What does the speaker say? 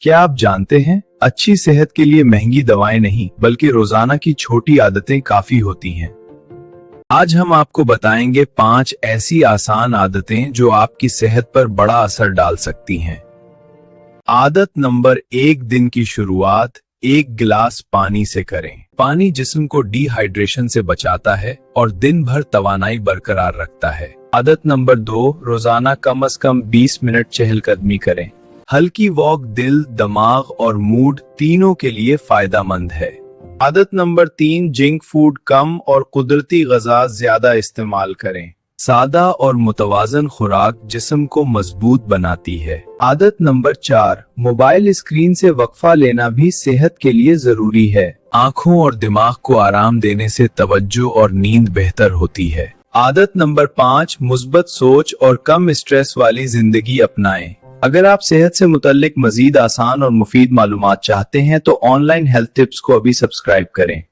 क्या आप जानते हैं, अच्छी सेहत के लिए महंगी दवाएं नहीं बल्कि रोजाना की छोटी आदतें काफी होती हैं। आज हम आपको बताएंगे 5 ऐसी आसान आदतें जो आपकी सेहत पर बड़ा असर डाल सकती हैं। आदत नंबर 1, दिन की शुरुआत 1 गिलास पानी से करें। पानी जिस्म को डिहाइड्रेशन से बचाता है और दिन भर तवानाई बरकरार रखता है। आदत नंबर 2, रोजाना कम से कम 20 मिनट चहलकदमी करें। हल्की वॉक दिल, दिमाग और मूड तीनों के लिए फायदेमंद है। आदत नंबर 3, जंक फूड कम और कुदरती ग़िज़ा ज्यादा इस्तेमाल करें। सादा और मुतवाज़न खुराक जिस्म को मजबूत बनाती है। आदत नंबर 4, मोबाइल स्क्रीन से वक्फा लेना भी सेहत के लिए जरूरी है। आँखों और दिमाग को आराम देने से तवज्जो और नींद बेहतर होती है। आदत नंबर 5, मुस्बत सोच और कम स्ट्रेस वाली जिंदगी अपनाएं। अगर आप सेहत से मुतल्लिक मजीद आसान और मुफीद मालूमात चाहते हैं तो ऑनलाइन हेल्थ टिप्स को अभी सब्सक्राइब करें।